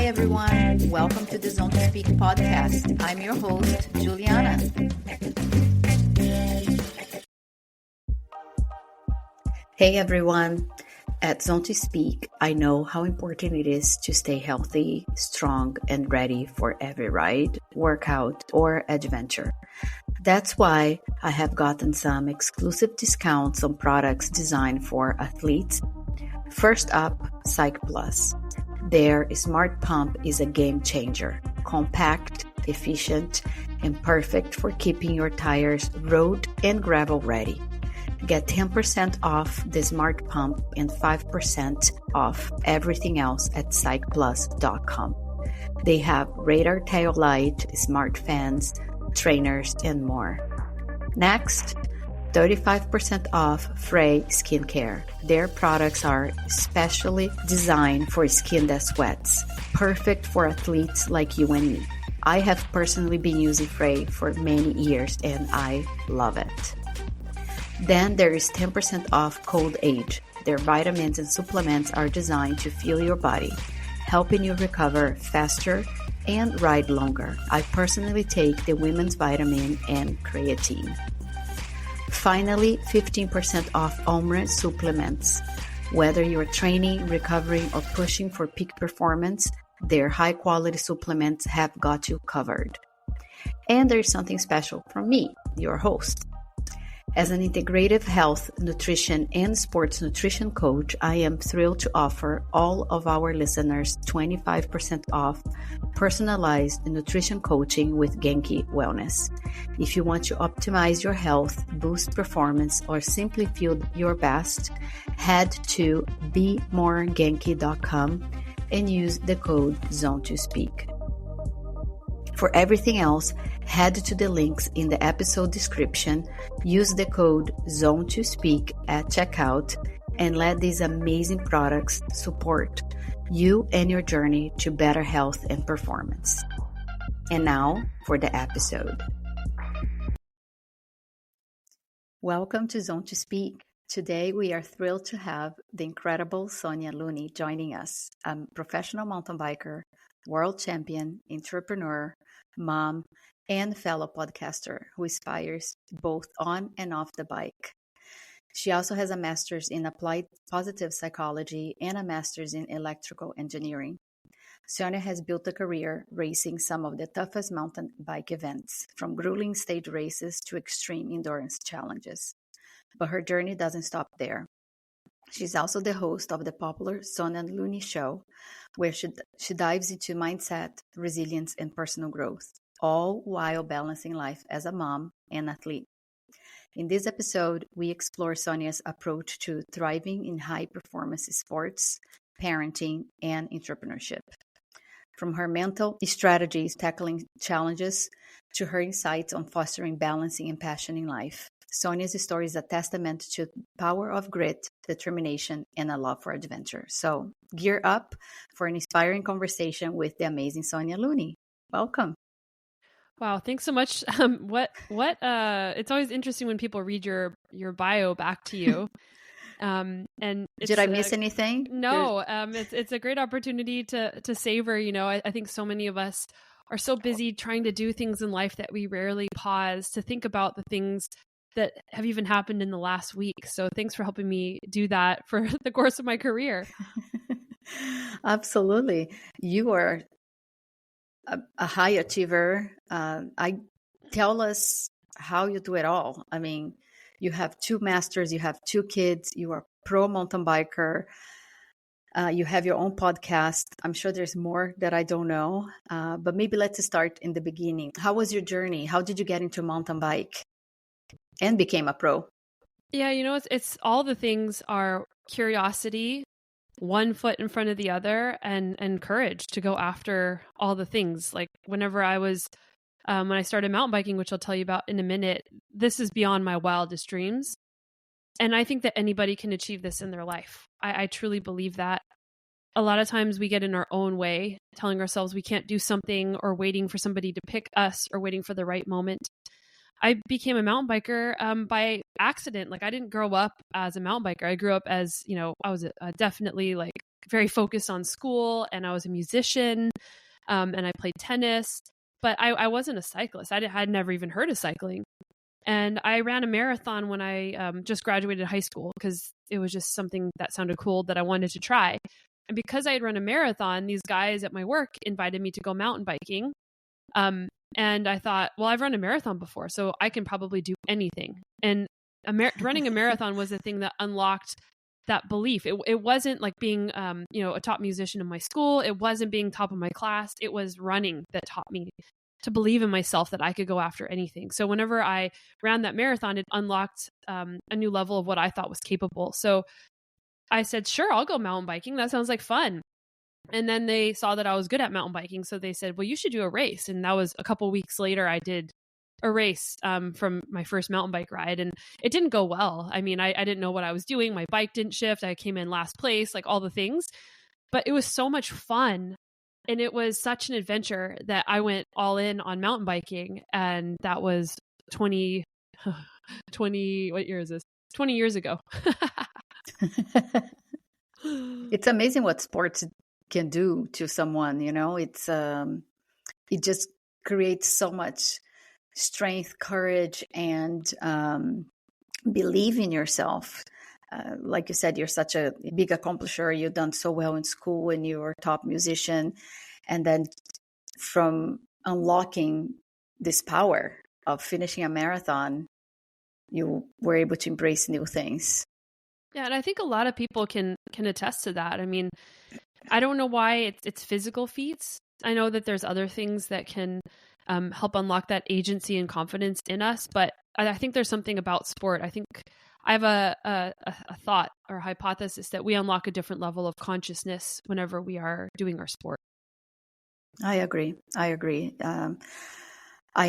everyone. Welcome to the Zone to Speak podcast. I'm your host, Juliana. Hey, everyone. At Zone to Speak, I know how important it is to stay healthy, strong, and ready for every ride, workout, or adventure. That's why I have gotten some exclusive discounts on products designed for athletes. First up, Psych Plus. Their Smart Pump is a game changer. Compact, efficient, and perfect for keeping your tires road and gravel ready. Get 10% off the Smart Pump and 5% off everything else at psychplus.com. They have radar tail light, smart fans, trainers, and more. Next, 35% off Frey Skincare. Their products are specially designed for skin that sweats, perfect for athletes like you and me. I have personally been using Frey for many years and I love it. Then there is 10% off Cold Age. Their vitamins and supplements are designed to fuel your body, helping you recover faster and ride longer. I personally take the women's vitamin and creatine. Finally, 15% off Omra supplements. Whether you're training, recovering, or pushing for peak performance, their high-quality supplements have got you covered. And there's something special from me, your host. As an integrative health, nutrition, and sports nutrition coach, I am thrilled to offer all of our listeners 25% off personalized nutrition coaching with Genki Wellness. If you want to optimize your health, boost performance, or simply feel your best, head to bemoregenki.com and use the code ZONE2SPEAK. For everything else, head to the links in the episode description, use the code ZONE2SPEAK at checkout, and let these amazing products support you and your journey to better health and performance. And now for the episode. Welcome to Zone to Speak. Today we are thrilled to have the incredible Sonya Looney joining us, a professional mountain biker, world champion, entrepreneur, mom, and fellow podcaster who inspires both on and off the bike. She also has a master's in applied positive psychology and a master's in electrical engineering. Sonia has built a career racing some of the toughest mountain bike events, from grueling stage races to extreme endurance challenges. But her journey doesn't stop there. She's also the host of the popular Sonya Looney show, where she dives into mindset, resilience, and personal growth, all while balancing life as a mom and athlete. In this episode, we explore Sonia's approach to thriving in high-performance sports, parenting, and entrepreneurship. From her mental strategies tackling challenges to her insights on fostering balancing and passion in life. Sonia's story is a testament to the power of grit, determination, and a love for adventure. So gear up for an inspiring conversation with the amazing Sonya Looney. Welcome. Wow, thanks so much. It's always interesting when people read your bio back to you. And did I miss anything? No, it's a great opportunity to savor. I think so many of us are so busy trying to do things in life that we rarely pause to think about the things that have even happened in the last week. So thanks for helping me do that for the course of my career. Absolutely. You are a high achiever. Tell us how you do it all. I mean, you have 2 masters, you have 2 kids, you are pro mountain biker, you have your own podcast. I'm sure there's more that I don't know, but maybe let's start in the beginning. How was your journey? How did you get into mountain bike and became a pro? Yeah, it's all the things are curiosity, one foot in front of the other, and courage to go after all the things. Like whenever I was, when I started mountain biking, which I'll tell you about in a minute, this is beyond my wildest dreams. And I think that anybody can achieve this in their life. I truly believe that. A lot of times we get in our own way, telling ourselves we can't do something or waiting for somebody to pick us or waiting for the right moment. I became a mountain biker by accident. Like I didn't grow up as a mountain biker. I grew up as, I was definitely like very focused on school, and I was a musician, and I played tennis, but I wasn't a cyclist. I'd never even heard of cycling. And I ran a marathon when I just graduated high school because it was just something that sounded cool that I wanted to try. And because I had run a marathon, these guys at my work invited me to go mountain biking. And I thought, well, I've run a marathon before, so I can probably do anything. And running a marathon was the thing that unlocked that belief. It wasn't like being, a top musician in my school. It wasn't being top of my class. It was running that taught me to believe in myself that I could go after anything. So whenever I ran that marathon, it unlocked a new level of what I thought was capable. So I said, sure, I'll go mountain biking. That sounds like fun. And then they saw that I was good at mountain biking. So they said, well, you should do a race. And that was a couple weeks later, I did a race from my first mountain bike ride. And it didn't go well. I mean, I didn't know what I was doing. My bike didn't shift. I came in last place, like all the things. But it was so much fun. And it was such an adventure that I went all in on mountain biking. And that was 20, what year is this? 20 years ago. It's amazing what sports can do to someone, it's it just creates so much strength, courage, and believe in yourself. Like you said, you're such a big accomplisher. You've done so well in school and you were a top musician. And then from unlocking this power of finishing a marathon, you were able to embrace new things. Yeah, and I think a lot of people can attest to that. I mean, I don't know why it's physical feats. I know that there's other things that can help unlock that agency and confidence in us, but I think there's something about sport. I think I have a thought or hypothesis that we unlock a different level of consciousness whenever we are doing our sport. I agree. I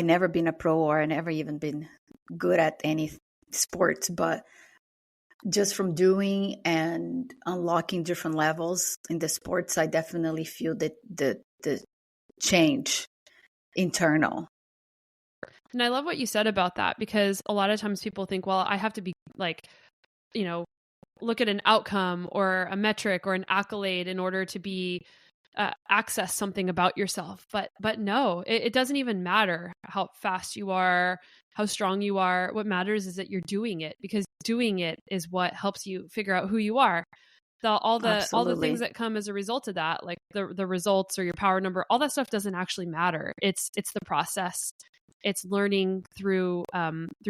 never been a pro, or I never even been good at any sports, but just from doing and unlocking different levels in the sports, I definitely feel that the change internal. And I love what you said about that, because a lot of times people think, well, I have to be like, look at an outcome or a metric or an accolade in order to be access something about yourself. But no, it doesn't even matter how fast you are, how strong you are. What matters is that you're doing it, because doing it is what helps you figure out who you are. All the things that come as a result of that, like the results or your power number, all that stuff doesn't actually matter. It's the process. It's learning through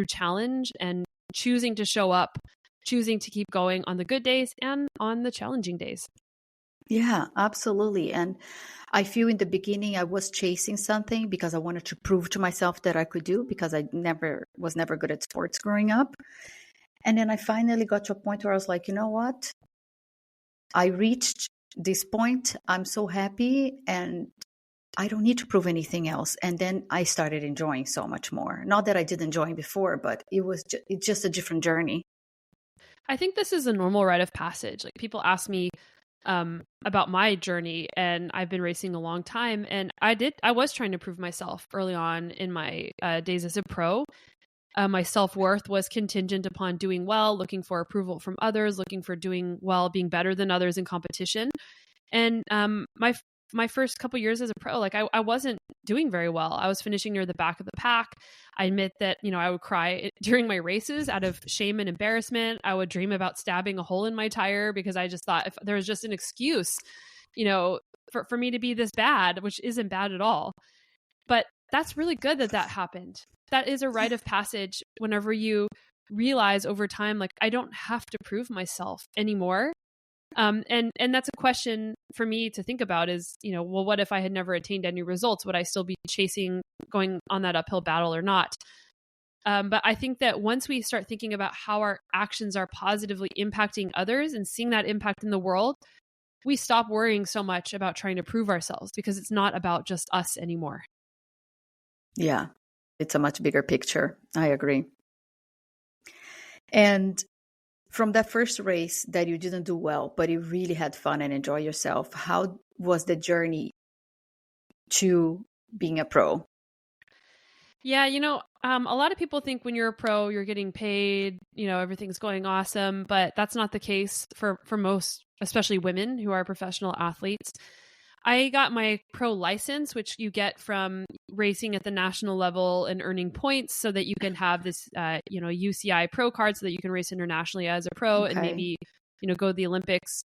challenge and choosing to show up, choosing to keep going on the good days and on the challenging days. Yeah, absolutely. And I feel in the beginning I was chasing something because I wanted to prove to myself that I could do, because I was never good at sports growing up. And then I finally got to a point where I was like, you know what? I reached this point. I'm so happy and I don't need to prove anything else. And then I started enjoying so much more. Not that I didn't enjoy before, but it's just a different journey. I think this is a normal rite of passage. Like, people ask me about my journey, and I've been racing a long time, and I was trying to prove myself early on in my days as a pro. My self-worth was contingent upon doing well, looking for approval from others, looking for doing well, being better than others in competition. And my first couple years as a pro, like I wasn't doing very well. I was finishing near the back of the pack. I admit that, I would cry during my races out of shame and embarrassment. I would dream about stabbing a hole in my tire because I just thought if there was just an excuse, for me to be this bad, which isn't bad at all. But that's really good that happened. That is a rite of passage whenever you realize over time, like, I don't have to prove myself anymore. And that's a question for me to think about is, well, what if I had never attained any results? Would I still be going on that uphill battle or not? But I think that once we start thinking about how our actions are positively impacting others and seeing that impact in the world, we stop worrying so much about trying to prove ourselves, because it's not about just us anymore. Yeah, it's a much bigger picture. I agree. And from that first race that you didn't do well, but you really had fun and enjoy yourself, how was the journey to being a pro? Yeah, a lot of people think when you're a pro, you're getting paid, everything's going awesome, but that's not the case for most especially women who are professional athletes. I got my pro license, which you get from racing at the national level and earning points so that you can have this, UCI pro card so that you can race internationally as a pro and maybe, go to the Olympics.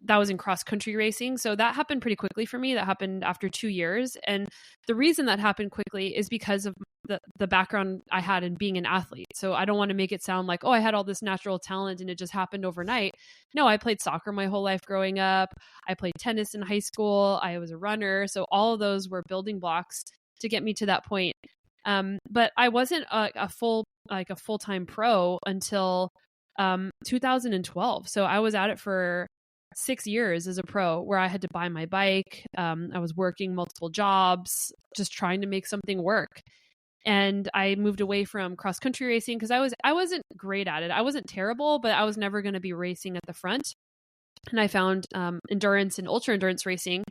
That was in cross country racing. So that happened pretty quickly for me. That happened after 2 years. And the reason that happened quickly is because of the background I had in being an athlete. So I don't want to make it sound like, oh, I had all this natural talent and it just happened overnight. No, I played soccer my whole life growing up. I played tennis in high school. I was a runner. So all of those were building blocks to get me to that point. But I wasn't a full-time pro until 2012. So I was at it for 6 years as a pro, where I had to buy my bike. I was working multiple jobs, just trying to make something work. And I moved away from cross country racing because I wasn't great at it. I wasn't terrible, but I was never going to be racing at the front. And I found endurance and ultra endurance racing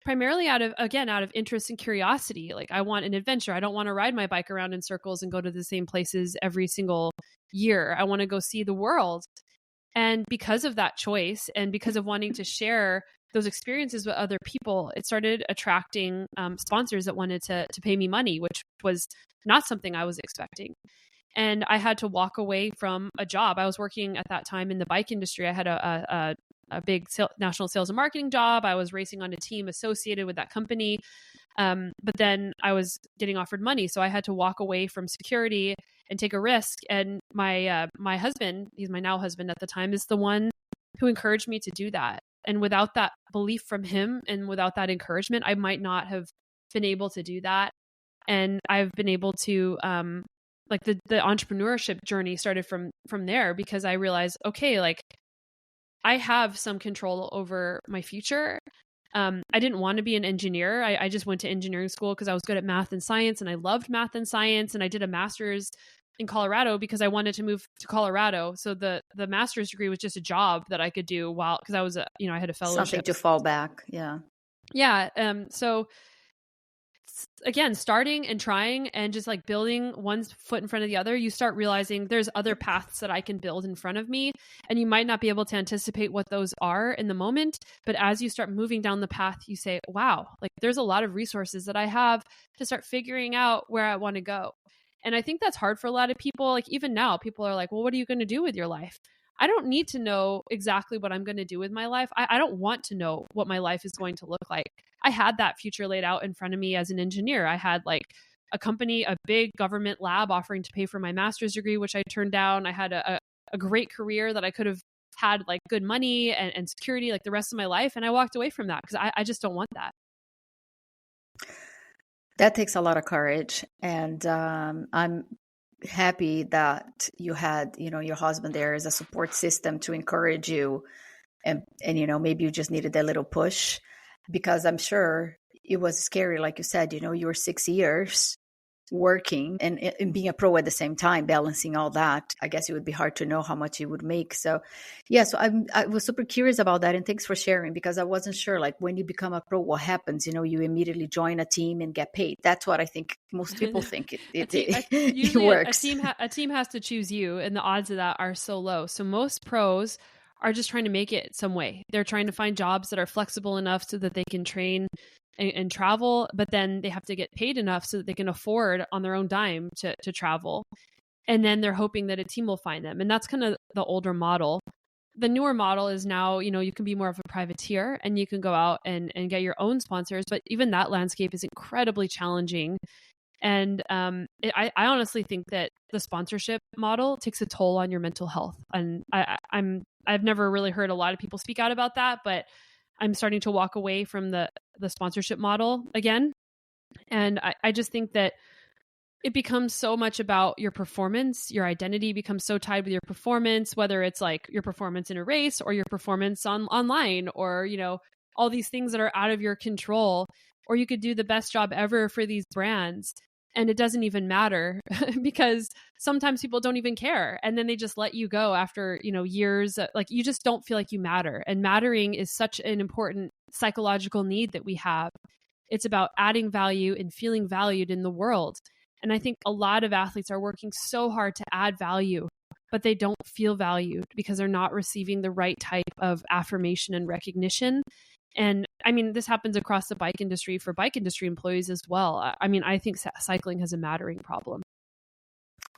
primarily out of interest and curiosity. Like, I want an adventure. I don't want to ride my bike around in circles and go to the same places every single year. I want to go see the world. And because of that choice and because of wanting to share those experiences with other people, it started attracting sponsors that wanted to pay me money, which was not something I was expecting. And I had to walk away from a job. I was working at that time in the bike industry. I had a big national sales and marketing job. I was racing on a team associated with that company. But then I was getting offered money. So I had to walk away from security and take a risk. And my husband, he's my now husband at the time, is the one who encouraged me to do that. And without that belief from him and without that encouragement, I might not have been able to do that. And I've been able to, the entrepreneurship journey started from there, because I realized, okay, like, I have some control over my future. I didn't want to be an engineer. I just went to engineering school because I was good at math and science, and I loved math and science. And I did a master's in Colorado because I wanted to move to Colorado. So the master's degree was just a job that I could do because I was, I had a fellowship. Something to fall back. Yeah. Yeah. So again, starting and trying and just like building one foot in front of the other, you start realizing there's other paths that I can build in front of me. And you might not be able to anticipate what those are in the moment. But as you start moving down the path, you say, wow, like, there's a lot of resources that I have to start figuring out where I want to go. And I think that's hard for a lot of people. Like, even now, people are like, well, what are you going to do with your life? I don't need to know exactly what I'm going to do with my life. I don't want to know what my life is going to look like. I had that future laid out in front of me as an engineer. I had like a company, a big government lab offering to pay for my master's degree, which I turned down. I had a great career that I could have had like good money and security like the rest of my life. And I walked away from that because I just don't want that. That takes a lot of courage. And I'm happy that you had, your husband there as a support system to encourage you. And maybe you just needed that little push, because I'm sure it was scary. Like you said, you were 6 years working and being a pro at the same time, balancing all that. I guess it would be hard to know how much you would make. So yeah, so I was super curious about that. And thanks for sharing, because I wasn't sure, like, when you become a pro, what happens? You immediately join a team and get paid. That's what I think most people think it works. A team has to choose you, and the odds of that are so low. So most pros are just trying to make it some way. They're trying to find jobs that are flexible enough so that they can train and travel, but then they have to get paid enough so that they can afford on their own dime to travel. And then they're hoping that a team will find them. And that's kind of the older model. The newer model is now, you can be more of a privateer and you can go out and get your own sponsors. But even that landscape is incredibly challenging. And I honestly think that the sponsorship model takes a toll on your mental health. And I've never really heard a lot of people speak out about that, but I'm starting to walk away from the sponsorship model again. And I just think that it becomes so much about your performance. Your identity becomes so tied with your performance, whether it's like your performance in a race or your performance online, or, all these things that are out of your control. Or you could do the best job ever for these brands, and it doesn't even matter because sometimes people don't even care. And then they just let you go after, years. Like, you just don't feel like you matter. And mattering is such an important psychological need that we have. It's about adding value and feeling valued in the world. And I think a lot of athletes are working so hard to add value, but they don't feel valued because they're not receiving the right type of affirmation and recognition. And I mean, this happens across the bike industry for bike industry employees as well. I mean, I think cycling has a mattering problem.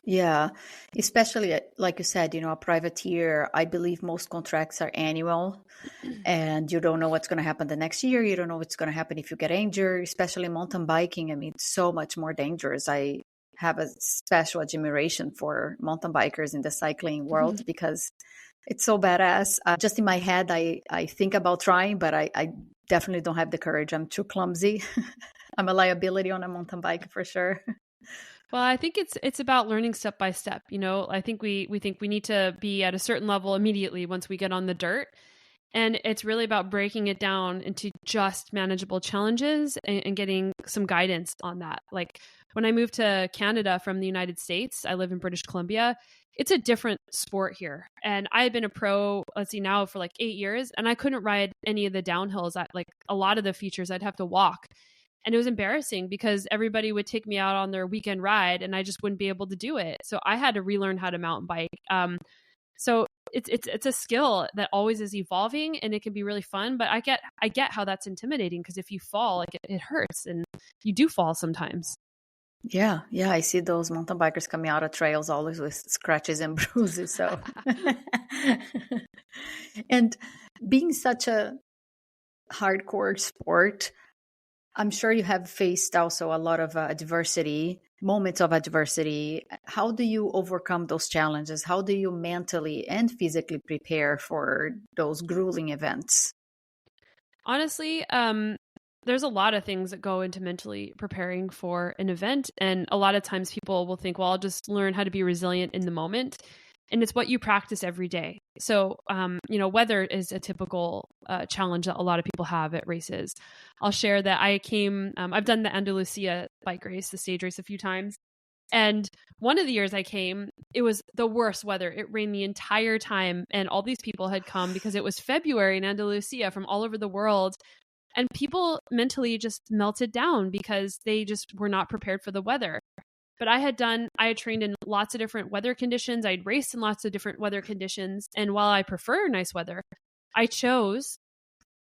Yeah, especially like you said, a privateer, I believe most contracts are annual and you don't know what's going to happen the next year. You don't know what's going to happen if you get injured, especially mountain biking. I mean, it's so much more dangerous. I have a special admiration for mountain bikers in the cycling world because it's so badass. Just in my head, I think about trying, but I definitely don't have the courage. I'm too clumsy. I'm a liability on a mountain bike for sure. Well, I think it's about learning step by step. I think we think we need to be at a certain level immediately once we get on the dirt. And it's really about breaking it down into just manageable challenges and getting some guidance on that. Like when I moved to Canada from the United States, I live in British Columbia. It's a different sport here. And I had been a pro, now for like 8 years, and I couldn't ride any of the downhills. Like a lot of the features, I'd have to walk. And it was embarrassing because everybody would take me out on their weekend ride and I just wouldn't be able to do it. So I had to relearn how to mountain bike. So it's a skill that always is evolving and it can be really fun, but I get how that's intimidating because if you fall, like it hurts and you do fall sometimes. Yeah. I see those mountain bikers coming out of trails always with scratches and bruises. So, and being such a hardcore sport, I'm sure you have faced also a lot of adversity, moments of adversity. How do you overcome those challenges? How do you mentally and physically prepare for those grueling events? Honestly, there's a lot of things that go into mentally preparing for an event. And a lot of times people will think, well, I'll just learn how to be resilient in the moment. And it's what you practice every day. So, weather is a typical challenge that a lot of people have at races. I'll share that I've done the Andalusia bike race, the stage race a few times. And one of the years I came, it was the worst weather. It rained the entire time. And all these people had come because it was February in Andalusia from all over the world. And people mentally just melted down because they just were not prepared for the weather. But I had trained in lots of different weather conditions. I'd raced in lots of different weather conditions. And while I prefer nice weather, I chose,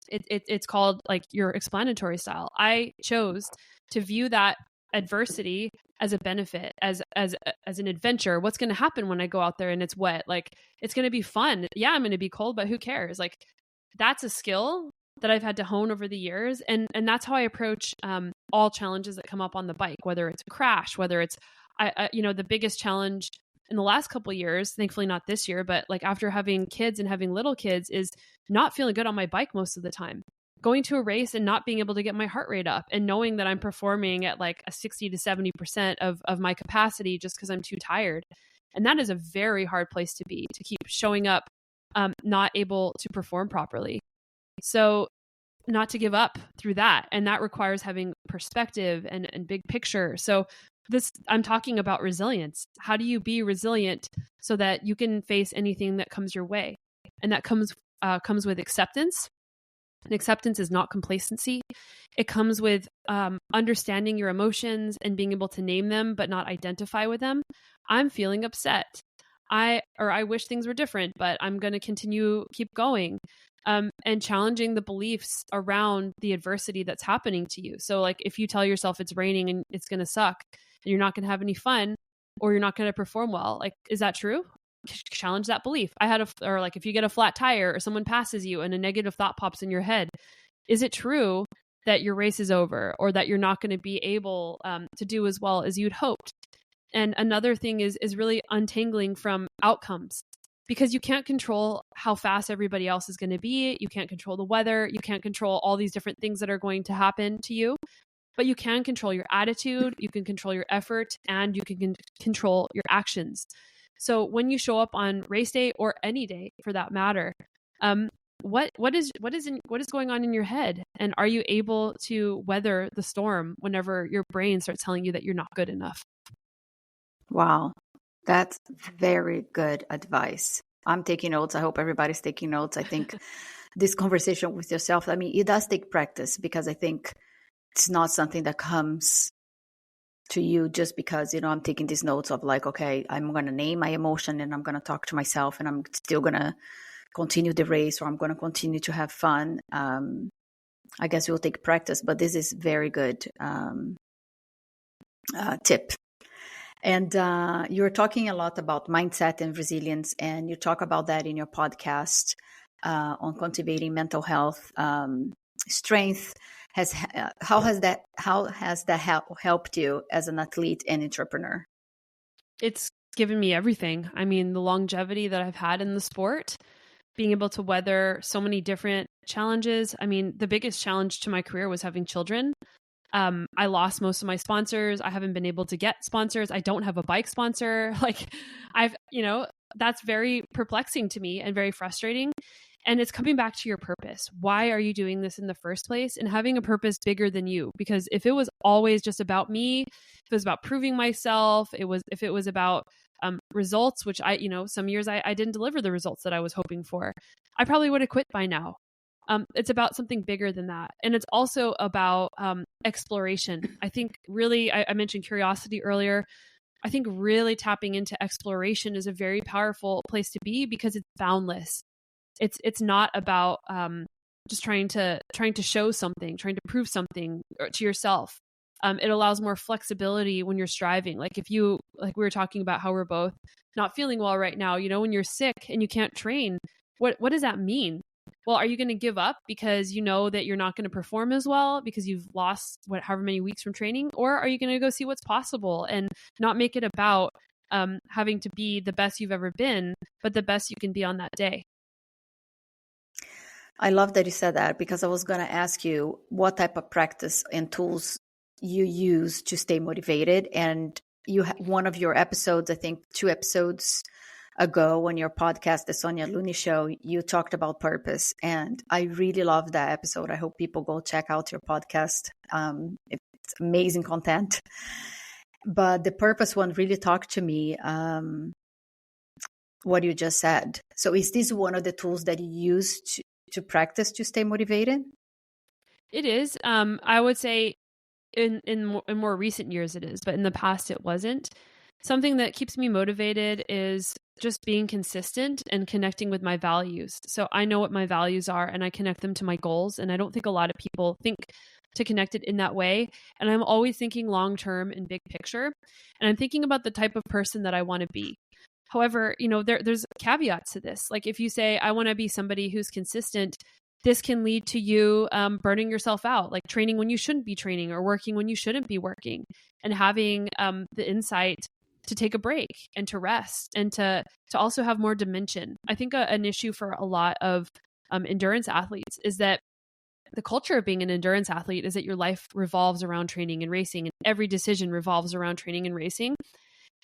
it's called like your explanatory style. I chose to view that adversity as a benefit, as an adventure. What's going to happen when I go out there and it's wet? Like, it's going to be fun. Yeah, I'm going to be cold, but who cares? Like, that's a skill that I've had to hone over the years. And that's how I approach all challenges that come up on the bike, whether it's a crash, whether it's, the biggest challenge in the last couple of years, thankfully not this year, but like after having kids and having little kids is not feeling good on my bike most of the time. Going to a race and not being able to get my heart rate up and knowing that I'm performing at like a 60 to 70% of my capacity just because I'm too tired. And that is a very hard place to be, to keep showing up, not able to perform properly. So not to give up through that. And that requires having perspective and big picture. So I'm talking about resilience. How do you be resilient so that you can face anything that comes your way? And that comes with acceptance. And acceptance is not complacency. It comes with understanding your emotions and being able to name them, but not identify with them. I'm feeling upset. I wish things were different, but I'm going to keep going. And challenging the beliefs around the adversity that's happening to you. So like if you tell yourself it's raining and it's going to suck and you're not going to have any fun or you're not going to perform well, like, is that true? Challenge that belief. Or like if you get a flat tire or someone passes you and a negative thought pops in your head, is it true that your race is over or that you're not going to be able to do as well as you'd hoped? And another thing is really untangling from outcomes. Because you can't control how fast everybody else is going to be. You can't control the weather. You can't control all these different things that are going to happen to you. But you can control your attitude, you can control your effort, and you can control your actions. So when you show up on race day or any day for that matter, what is going on in your head? And are you able to weather the storm whenever your brain starts telling you that you're not good enough? Wow. That's very good advice. I'm taking notes. I hope everybody's taking notes. I think this conversation with yourself, I mean, it does take practice because I think it's not something that comes to you just because, I'm taking these notes of like, okay, I'm going to name my emotion and I'm going to talk to myself and I'm still going to continue the race, or I'm going to continue to have fun. I guess it will take practice, but this is very good tip. And you're talking a lot about mindset and resilience, and you talk about that in your podcast on cultivating mental health. Strength how has that helped you as an athlete and entrepreneur? It's given me everything. I mean, the longevity that I've had in the sport, being able to weather so many different challenges. I mean, the biggest challenge to my career was having children. I lost most of my sponsors. I haven't been able to get sponsors. I don't have a bike sponsor. Like that's very perplexing to me and very frustrating. And it's coming back to your purpose. Why are you doing this in the first place? And having a purpose bigger than you. Because if it was always just about me, if it was about proving myself, if it was about results, which some years I didn't deliver the results that I was hoping for, I probably would have quit by now. It's about something bigger than that. And it's also about exploration. I think really, I mentioned curiosity earlier. I think really tapping into exploration is a very powerful place to be because it's boundless. It's not about just trying to show something, trying to prove something to yourself. It allows more flexibility when you're striving. Like we were talking about how we're both not feeling well right now, when you're sick and you can't train, what does that mean? Well, are you going to give up because you know that you're not going to perform as well because you've lost however many weeks from training? Or are you going to go see what's possible and not make it about having to be the best you've ever been, but the best you can be on that day? I love that you said that, because I was going to ask you what type of practice and tools you use to stay motivated. And one of your episodes, I think 2 episodes ago on your podcast, the Sonya Looney Show, you talked about purpose. And I really love that episode. I hope people go check out your podcast. It's amazing content. But the purpose one really talked to me, what you just said. So is this one of the tools that you use to practice to stay motivated? It is. I would say in more recent years it is, but in the past it wasn't. Something that keeps me motivated is just being consistent and connecting with my values. So I know what my values are and I connect them to my goals. And I don't think a lot of people think to connect it in that way. And I'm always thinking long-term and big picture. And I'm thinking about the type of person that I want to be. However, there's caveats to this. Like if you say, I want to be somebody who's consistent, this can lead to you burning yourself out, like training when you shouldn't be training or working when you shouldn't be working, and having the insight to take a break and to rest and to also have more dimension. I think an issue for a lot of endurance athletes is that the culture of being an endurance athlete is that your life revolves around training and racing, and every decision revolves around training and racing.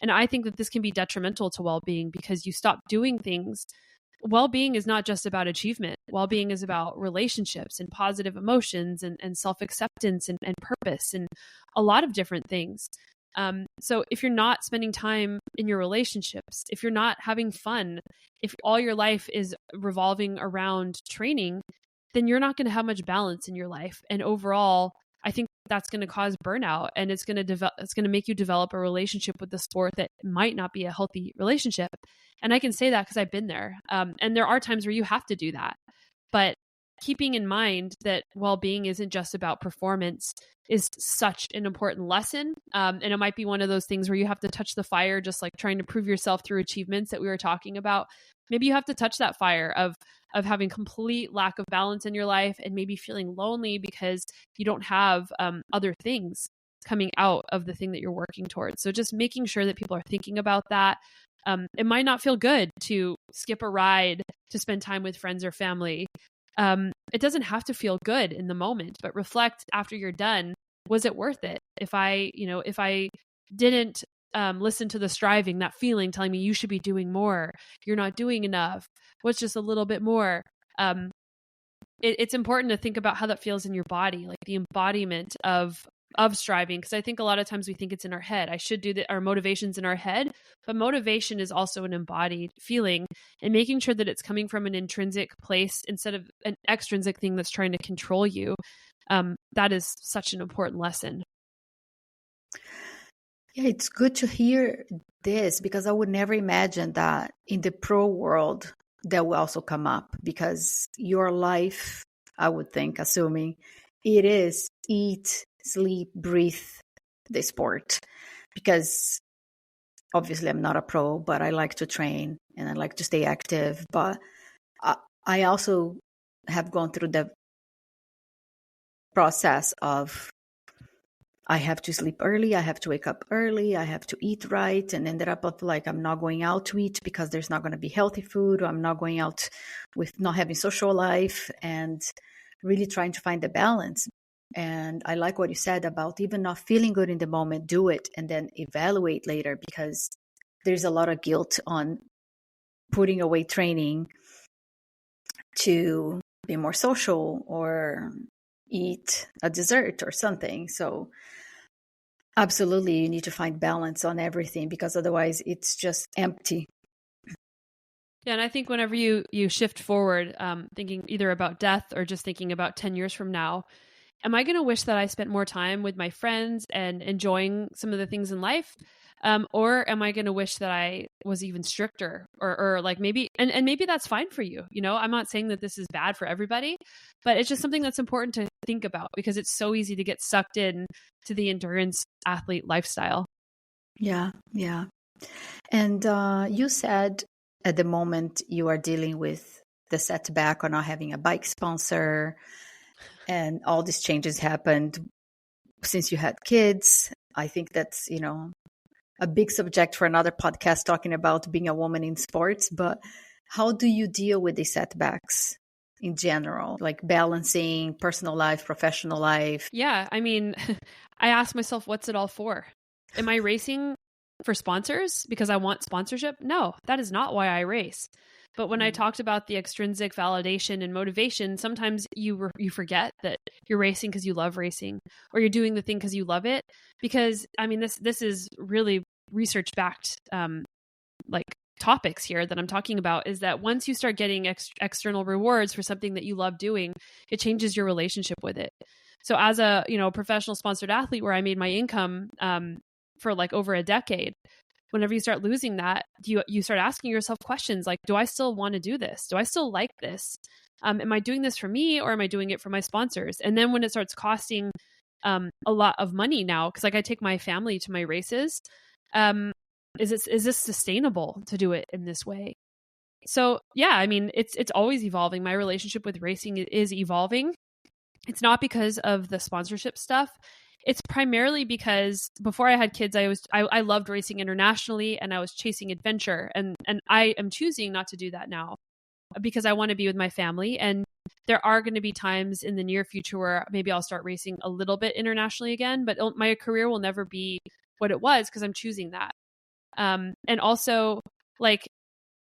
And I think that this can be detrimental to well-being because you stop doing things. Well-being is not just about achievement. Well-being is about relationships and positive emotions and self-acceptance and purpose and a lot of different things. So if you're not spending time in your relationships, if you're not having fun, if all your life is revolving around training, then you're not going to have much balance in your life. And overall, I think that's going to cause burnout, and it's going to make you develop a relationship with the sport that might not be a healthy relationship. And I can say that because I've been there. And there are times where you have to do that. But keeping in mind that well-being isn't just about performance is such an important lesson. And it might be one of those things where you have to touch the fire, just like trying to prove yourself through achievements that we were talking about. Maybe you have to touch that fire of having complete lack of balance in your life and maybe feeling lonely because you don't have other things coming out of the thing that you're working towards. So just making sure that people are thinking about that. It might not feel good to skip a ride to spend time with friends or family. It doesn't have to feel good in the moment, but reflect after you're done. Was it worth it? If I didn't listen to the striving, that feeling telling me you should be doing more, you're not doing enough, what's just a little bit more? It's important to think about how that feels in your body, like the embodiment of striving. Because I think a lot of times we think it's in our head. I should do that. Our motivation's in our head, but motivation is also an embodied feeling, and making sure that it's coming from an intrinsic place instead of an extrinsic thing that's trying to control you. That is such an important lesson. Yeah, it's good to hear this because I would never imagine that in the pro world that will also come up because your life, I would think, assuming it is eat, sleep, breathe the sport. Because obviously I'm not a pro, but I like to train and I like to stay active. But I also have gone through the process of I have to sleep early, I have to wake up early, I have to eat right, and ended up with like I'm not going out to eat because there's not going to be healthy food, or I'm not going out with not having social life, and really trying to find the balance. And I like what you said about even not feeling good in the moment, do it and then evaluate later because there's a lot of guilt on putting away training to be more social or eat a dessert or something. So absolutely, you need to find balance on everything because otherwise it's just empty. Yeah, and I think whenever you shift forward, thinking either about death or just thinking about 10 years from now, am I going to wish that I spent more time with my friends and enjoying some of the things in life? Or am I going to wish that I was even stricter or like maybe, and maybe that's fine for you. You know, I'm not saying that this is bad for everybody, but it's just something that's important to think about because it's so easy to get sucked in to the endurance athlete lifestyle. Yeah, yeah. And you said at the moment you are dealing with the setback or not having a bike sponsor, and all these changes happened since you had kids. I think that's, a big subject for another podcast talking about being a woman in sports. But how do you deal with the setbacks in general, like balancing personal life, professional life? Yeah. I mean, I ask myself, what's it all for? Am I racing for sponsors because I want sponsorship? No, that is not why I race. But when I talked about the extrinsic validation and motivation, sometimes you forget that you're racing because you love racing, or you're doing the thing because you love it. Because I mean, this is really research backed, like topics here that I'm talking about. Is that once you start getting external rewards for something that you love doing, it changes your relationship with it. So as a professional sponsored athlete, where I made my income for like over a decade, whenever you start losing that, you start asking yourself questions like, do I still want to do this? Do I still like this? Am I doing this for me or am I doing it for my sponsors? And then when it starts costing a lot of money now, because like I take my family to my races, is this sustainable to do it in this way? So yeah, I mean, it's always evolving. My relationship with racing is evolving. It's not because of the sponsorship stuff. It's primarily because before I had kids, I loved racing internationally and I was chasing adventure. And I am choosing not to do that now because I want to be with my family. And there are going to be times in the near future where maybe I'll start racing a little bit internationally again, but my career will never be what it was because I'm choosing that. And also, like,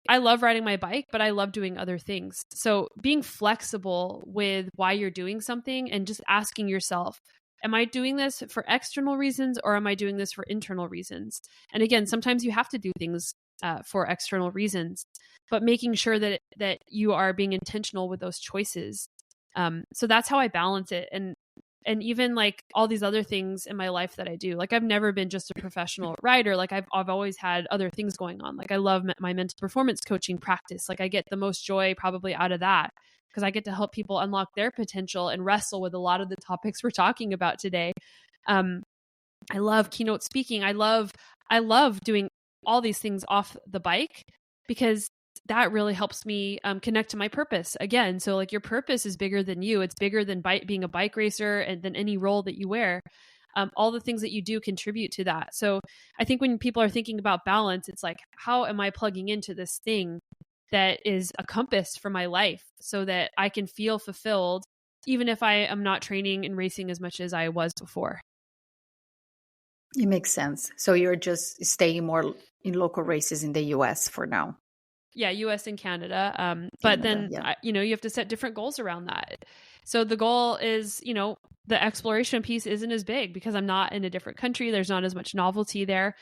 I love riding my bike, but I love doing other things. So being flexible with why you're doing something and just asking yourself, am I doing this for external reasons or am I doing this for internal reasons? And again, sometimes you have to do things for external reasons, but making sure that you are being intentional with those choices. So that's how I balance it. And even like all these other things in my life that I do, like I've never been just a professional rider. Like I've always had other things going on. Like I love my mental performance coaching practice. Like I get the most joy probably out of that because I get to help people unlock their potential and wrestle with a lot of the topics we're talking about today. I love keynote speaking. I love doing all these things off the bike because that really helps me connect to my purpose again. So like your purpose is bigger than you. It's bigger than being a bike racer and than any role that you wear. All the things that you do contribute to that. So I think when people are thinking about balance, it's like, how am I plugging into this thing that is a compass for my life so that I can feel fulfilled, even if I am not training and racing as much as I was before? It makes sense. So you're just staying more in local races in the US for now. Yeah, US and Canada. But then, yeah. you have to set different goals around that. So the goal is, the exploration piece isn't as big because I'm not in a different country. There's not as much novelty there.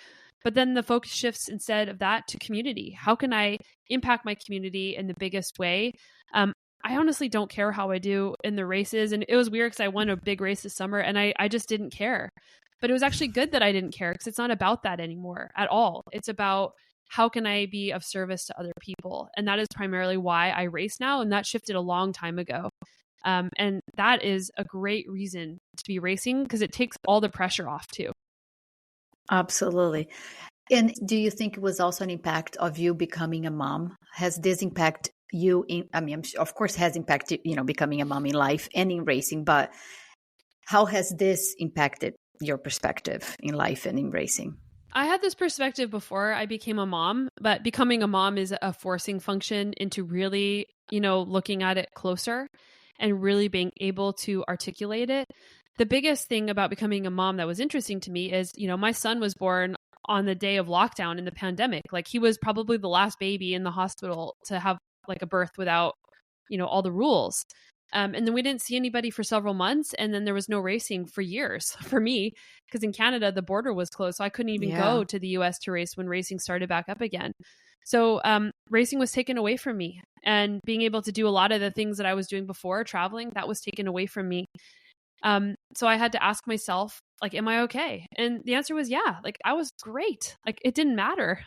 But then the focus shifts instead of that to community. How can I impact my community in the biggest way? I I honestly don't care how I do in the races. And it was weird because I won a big race this summer and I just didn't care. But it was actually good that I didn't care because it's not about that anymore at all. It's about how can I be of service to other people? And that is primarily why I race now. And that shifted a long time ago. And that is a great reason to be racing because it takes all the pressure off too. Absolutely. And do you think it was also an impact of you becoming a mom? Has this impact you in, I mean, of course has impacted, becoming a mom in life and in racing, but how has this impacted your perspective in life and in racing? I had this perspective before I became a mom, but becoming a mom is a forcing function into really, looking at it closer and really being able to articulate it. The biggest thing about becoming a mom that was interesting to me is, my son was born on the day of lockdown in the pandemic. Like he was probably the last baby in the hospital to have like a birth without, all the rules. And then we didn't see anybody for several months. And then there was no racing for years for me, because in Canada, the border was closed. So I couldn't even go to the US to race when racing started back up again. So racing was taken away from me, and being able to do a lot of the things that I was doing before traveling, that was taken away from me. So I had to ask myself, like, am I okay? And the answer was, yeah, like I was great. Like it didn't matter.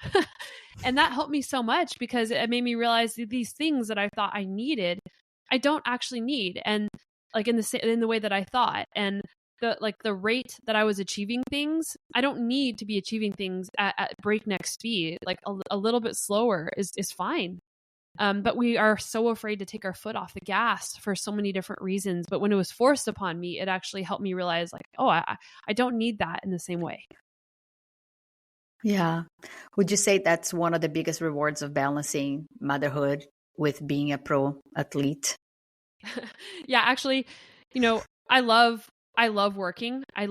And that helped me so much because it made me realize that these things that I thought I needed, I don't actually need. And like in the way that I thought, and the rate that I was achieving things, I don't need to be achieving things at breakneck speed. Like a little bit slower is fine. But we are so afraid to take our foot off the gas for so many different reasons. But when it was forced upon me, it actually helped me realize like, oh, I don't need that in the same way. Yeah. Would you say that's one of the biggest rewards of balancing motherhood with being a pro athlete? Yeah, actually, I love working. I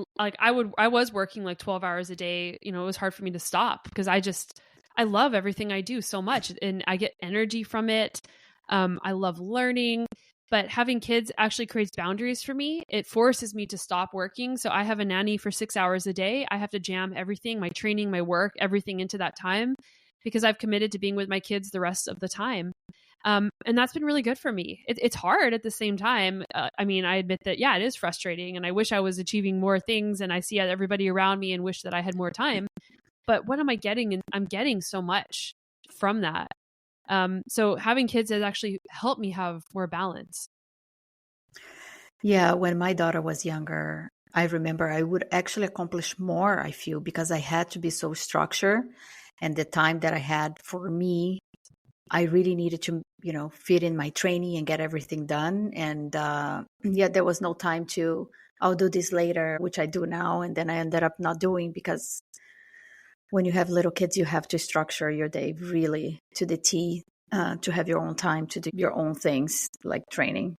was working like 12 hours a day. It was hard for me to stop because I love everything I do so much and I get energy from it. I love learning, but having kids actually creates boundaries for me. It forces me to stop working. So I have a nanny for 6 hours a day. I have to jam everything, my training, my work, everything into that time because I've committed to being with my kids the rest of the time. And that's been really good for me. It's hard at the same time. I admit that, yeah, it is frustrating and I wish I was achieving more things and I see everybody around me and wish that I had more time. But what am I getting? And I'm getting so much from that. So having kids has actually helped me have more balance. Yeah, when my daughter was younger, I remember I would actually accomplish more, I feel, because I had to be so structured. And the time that I had for me, I really needed to, fit in my training and get everything done. And there was no time to, I'll do this later, which I do now. And then I ended up not doing because when you have little kids, you have to structure your day really to the T to have your own time to do your own things like training.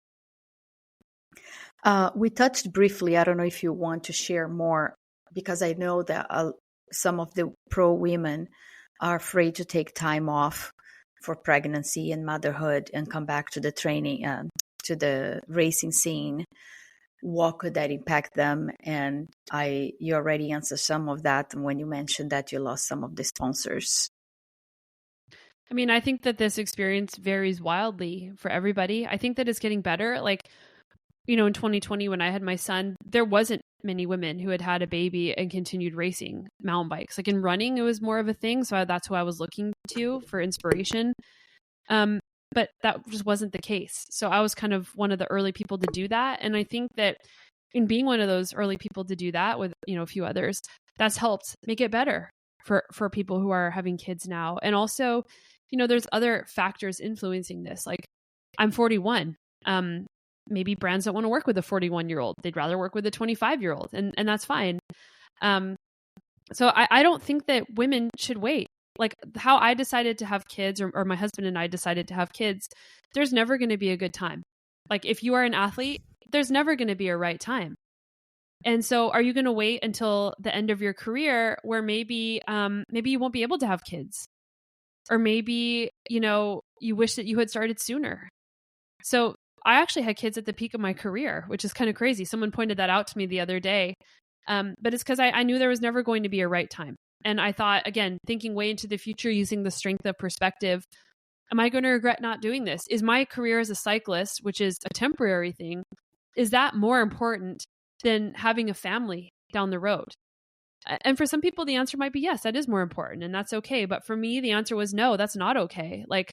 We touched briefly, I don't know if you want to share more, because I know that some of the pro women are afraid to take time off for pregnancy and motherhood and come back to the training, to the racing scene. What could that impact them? And you already answered some of that when you mentioned that you lost some of the sponsors. I think that this experience varies wildly for everybody. I think that it's getting better. Like, in 2020, when I had my son, there wasn't many women who had a baby and continued racing mountain bikes. Like in running, it was more of a thing. So that's who I was looking to for inspiration. But that just wasn't the case. So I was kind of one of the early people to do that. And I think that in being one of those early people to do that with, a few others, that's helped make it better for people who are having kids now. And also, there's other factors influencing this. Like I'm 41. Maybe brands don't want to work with a 41-year-old. They'd rather work with a 25-year-old, and that's fine. So I don't think that women should wait. Like how I decided to have kids, or my husband and I decided to have kids, there's never going to be a good time. Like if you are an athlete, there's never going to be a right time. And so are you going to wait until the end of your career where maybe you won't be able to have kids? Or maybe, you wish that you had started sooner. So I actually had kids at the peak of my career, which is kind of crazy. Someone pointed that out to me the other day. But it's because I knew there was never going to be a right time. And I thought, again, thinking way into the future, using the strength of perspective, Am I going to regret not doing this? Is my career as a cyclist, which is a temporary thing, is that more important than having a family down the road? And for some people, the answer might be yes, that is more important, and that's okay. But for me, the answer was no, that's not okay. Like,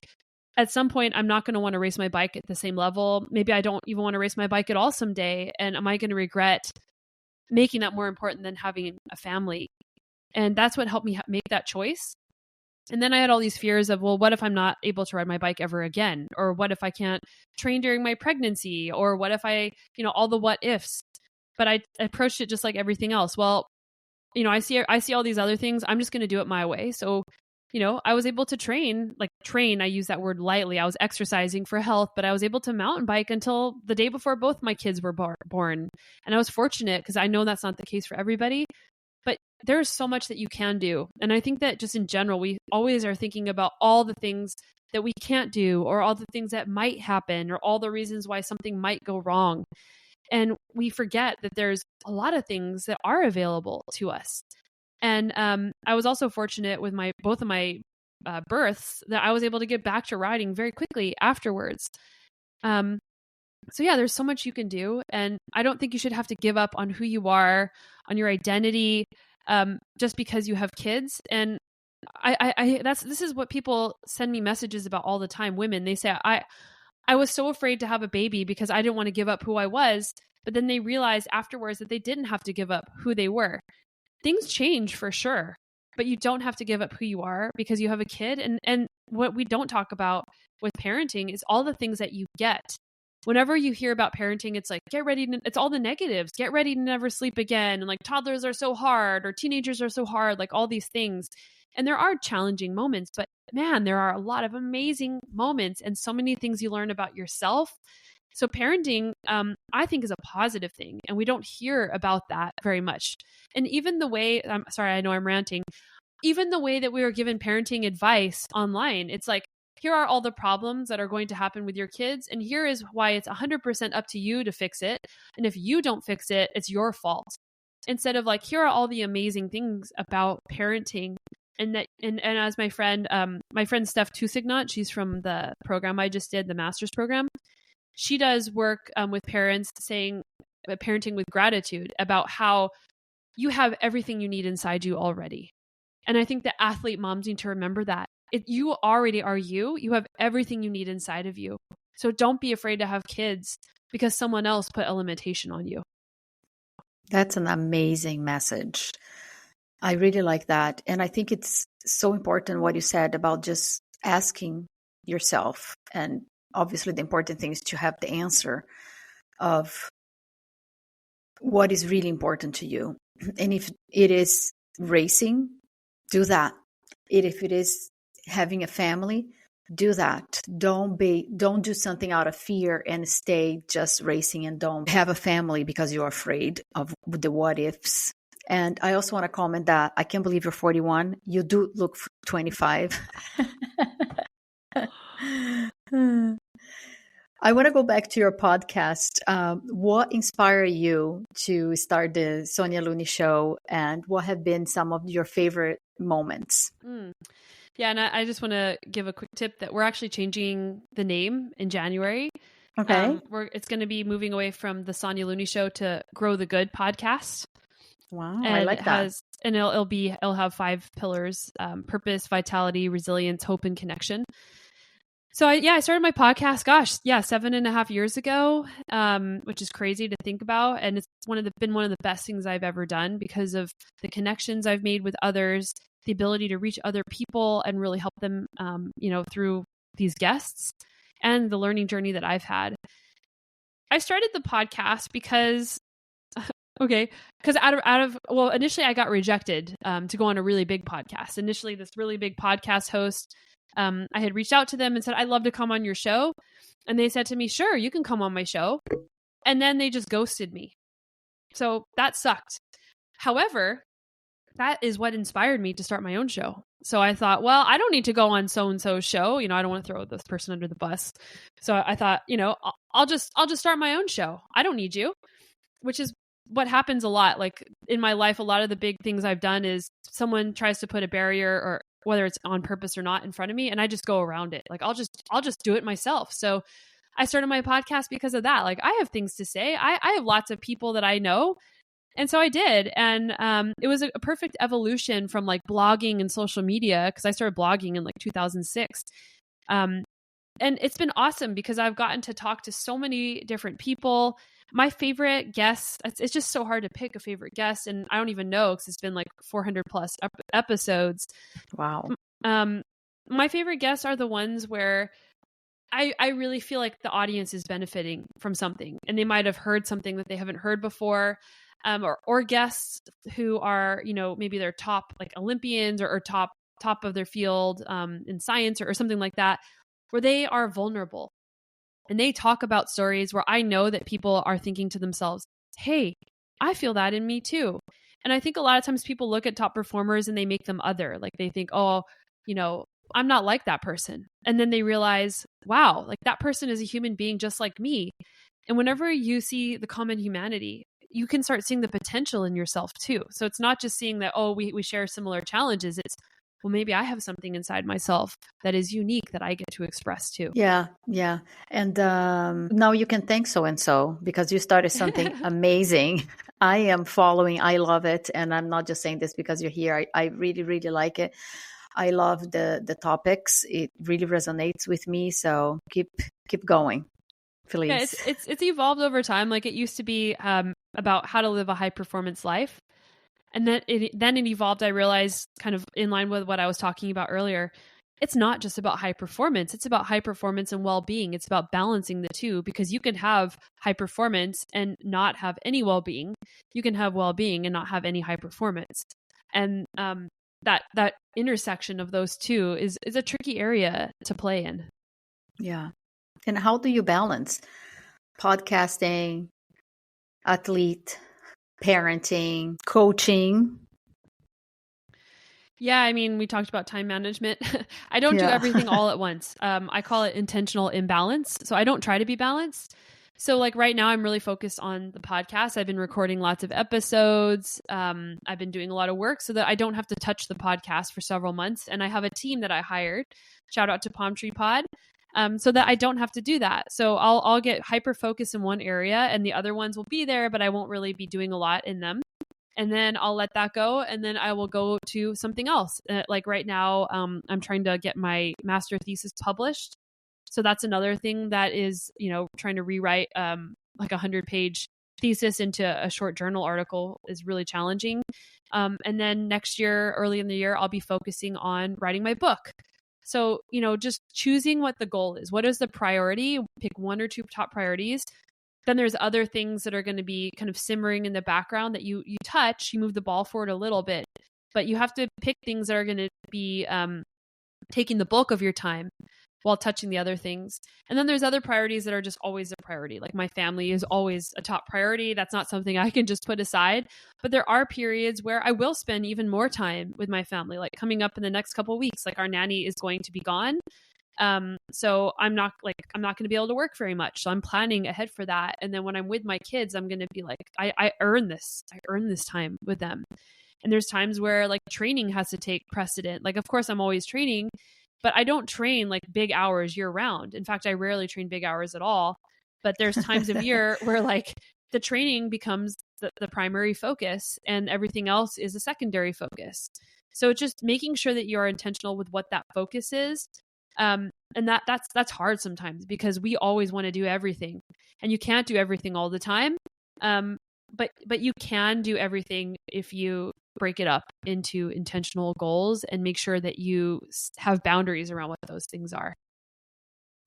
at some point, I'm not going to want to race my bike at the same level. Maybe I don't even want to race my bike at all someday. And am I going to regret making that more important than having a family? And that's what helped me make that choice. And then I had all these fears of, well, what if I'm not able to ride my bike ever again? Or what if I can't train during my pregnancy? Or what if all the what ifs. But I approached it just like everything else. Well, I see all these other things. I'm just going to do it my way. So, I was able to train. I use that word lightly. I was exercising for health, but I was able to mountain bike until the day before both my kids were born. And I was fortunate because I know that's not the case for everybody, but there's so much that you can do. And I think that just in general, we always are thinking about all the things that we can't do, or all the things that might happen, or all the reasons why something might go wrong. And we forget that there's a lot of things that are available to us. And I was also fortunate with both of my births that I was able to get back to riding very quickly afterwards. So yeah, there's so much you can do. And I don't think you should have to give up on who you are, on your identity, just because you have kids. And this is what people send me messages about all the time. Women, they say, I was so afraid to have a baby because I didn't want to give up who I was. But then they realized afterwards that they didn't have to give up who they were. Things change for sure, but you don't have to give up who you are because you have a kid. And what we don't talk about with parenting is all the things that you get. Whenever you hear about parenting, it's like, it's all the negatives. Get ready to never sleep again. And like, toddlers are so hard, or teenagers are so hard, like all these things. And there are challenging moments, but man, there are a lot of amazing moments and so many things you learn about yourself. So parenting, I think, is a positive thing, and we don't hear about that very much. And even the way, I'm sorry, I know I'm ranting, even the way that we were given parenting advice online, it's like, here are all the problems that are going to happen with your kids, and here is why it's 100% up to you to fix it. And if you don't fix it, it's your fault. Instead of like, here are all the amazing things about parenting. And as my friend Steph Tusignant, she's from the program I just did, the master's program. She does work with parents saying parenting with gratitude, about how you have everything you need inside you already. And I think that athlete moms need to remember that. You already are you. You have everything you need inside of you. So don't be afraid to have kids because someone else put a limitation on you. That's an amazing message. I really like that. And I think it's so important what you said about just asking yourself. And obviously the important thing is to have the answer of what is really important to you. And if it is racing, do that. If it is having a family, do that. Don't do something out of fear and stay just racing, and don't have a family because you're afraid of the what ifs. And I also want to comment that I can't believe you're 41. You do look 25. I want to go back to your podcast. What inspired you to start the Sonya Looney show, and what have been some of your favorite moments? Yeah, and I just want to give a quick tip that we're actually changing the name in January. Okay. It's going to be moving away from the Sonya Looney show to Grow the Good podcast. Wow, and I like that. It'll have 5 pillars: purpose, vitality, resilience, hope, and connection. So I started my podcast, 7.5 years ago, which is crazy to think about. And it's been one of the best things I've ever done because of the connections I've made with others, the ability to reach other people and really help them, through these guests, and the learning journey that I've had. I started the podcast because initially I got rejected to go on a really big podcast. Initially, this really big podcast host, I had reached out to them and said, I'd love to come on your show. And they said to me, sure, you can come on my show. And then they just ghosted me. So that sucked. However, that is what inspired me to start my own show. So I thought, well, I don't need to go on so-and-so's show. I don't want to throw this person under the bus. So I thought, I'll just start my own show. I don't need you, which is what happens a lot. Like in my life, a lot of the big things I've done is someone tries to put a barrier, or whether it's on purpose or not, in front of me, and I just go around it. Like I'll just do it myself. So I started my podcast because of that. Like I have things to say. I have lots of people that I know. And so I did. And it was a perfect evolution from like blogging and social media, because I started blogging in like 2006. And it's been awesome because I've gotten to talk to so many different people. My favorite guests, it's just so hard to pick a favorite guest. And I don't even know, because it's been like 400 plus episodes. Wow. My favorite guests are the ones where I really feel like the audience is benefiting from something, and they might have heard something that they haven't heard before. Or guests who are, maybe they're top like Olympians or top of their field in science or something like that, where they are vulnerable and they talk about stories where I know that people are thinking to themselves, hey, I feel that in me too. And I think a lot of times people look at top performers and they make them other. Like they think, oh, I'm not like that person. And then they realize, wow, like that person is a human being just like me. And whenever you see the common humanity, you can start seeing the potential in yourself too. So it's not just seeing that, oh, we share similar challenges. It's, well, maybe I have something inside myself that is unique that I get to express too. Yeah, yeah. And now you can thank so-and-so because you started something amazing. I am following. I love it. And I'm not just saying this because you're here. I really, really like it. I love the topics. It really resonates with me. So keep going. Please. Yeah, it's evolved over time. Like it used to be about how to live a high performance life. And then it evolved. I realized, kind of in line with what I was talking about earlier, it's not just about high performance. It's about high performance and well-being. It's about balancing the two, because you can have high performance and not have any well-being. You can have well-being and not have any high performance. And that intersection of those two is a tricky area to play in. Yeah. And how do you balance podcasting, athlete, parenting, coaching? Yeah, I mean, we talked about time management. I don't do everything all at once. I call it intentional imbalance. So I don't try to be balanced. So like right now, I'm really focused on the podcast. I've been recording lots of episodes. I've been doing a lot of work so that I don't have to touch the podcast for several months. And I have a team that I hired. Shout out to Palm Tree Pod. So that I don't have to do that. So I'll get hyper focused in one area, and the other ones will be there, but I won't really be doing a lot in them. And then I'll let that go, and then I will go to something else. Like right now, I'm trying to get my master thesis published. So that's another thing that is, trying to rewrite like 100-page thesis into a short journal article is really challenging. And then next year, early in the year, I'll be focusing on writing my book. So, just choosing what the goal is. What is the priority? Pick one or two top priorities. Then there's other things that are going to be kind of simmering in the background that you touch, you move the ball forward a little bit, but you have to pick things that are going to be taking the bulk of your time while touching the other things. And then there's other priorities that are just always a priority. Like my family is always a top priority. That's not something I can just put aside. But there are periods where I will spend even more time with my family, like coming up in the next couple of weeks. Like our nanny is going to be gone. So I'm not going to be able to work very much. So I'm planning ahead for that. And then when I'm with my kids, I'm going to be like, I earn this. I earn this time with them. And there's times where like training has to take precedent. Like, of course, I'm always training, but I don't train like big hours year round. In fact, I rarely train big hours at all. But there's times of year where like the training becomes the primary focus and everything else is a secondary focus. So it's just making sure that you're intentional with what that focus is. And that's hard sometimes because we always want to do everything, and you can't do everything all the time. But you can do everything if you break it up into intentional goals and make sure that you have boundaries around what those things are.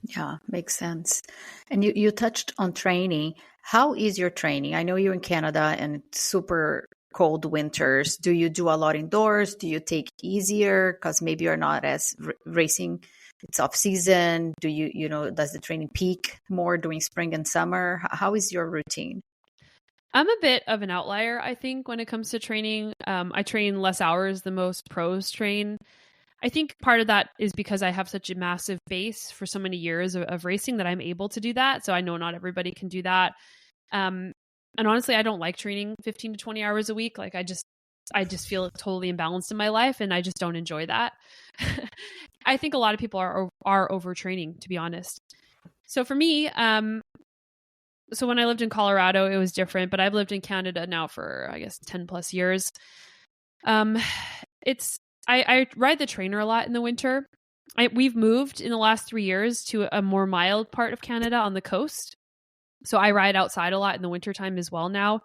Yeah, makes sense. And you touched on training. How is your training? I know you're in Canada and it's super cold winters. Do you do a lot indoors? Do you take easier because maybe you're not as racing? It's off season. Do does the training peak more during spring and summer? How is your routine? I'm a bit of an outlier, I think, when it comes to training. I train less hours than most pros train. I think part of that is because I have such a massive base for so many years of racing that I'm able to do that. So I know not everybody can do that. And honestly, I don't like training 15 to 20 hours a week. Like I just feel totally imbalanced in my life, and I just don't enjoy that. I think a lot of people are overtraining, to be honest. So for me, so when I lived in Colorado, it was different, but I've lived in Canada now for, I guess, 10 plus years. I ride the trainer a lot in the winter. We've moved in the last 3 years to a more mild part of Canada on the coast. So I ride outside a lot in the wintertime as well now.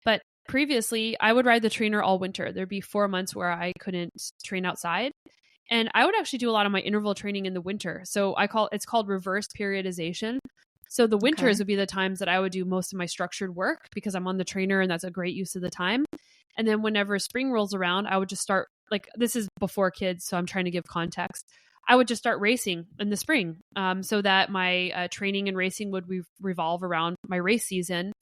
But previously, I would ride the trainer all winter. There'd be 4 months where I couldn't train outside. And I would actually do a lot of my interval training in the winter. So it's called reverse periodization. So the winters would be the times that I would do most of my structured work because I'm on the trainer and that's a great use of the time. And then whenever spring rolls around, I would just start, like, this is before kids, so I'm trying to give context. I would just start racing in the spring so that my training and racing would revolve around my race season.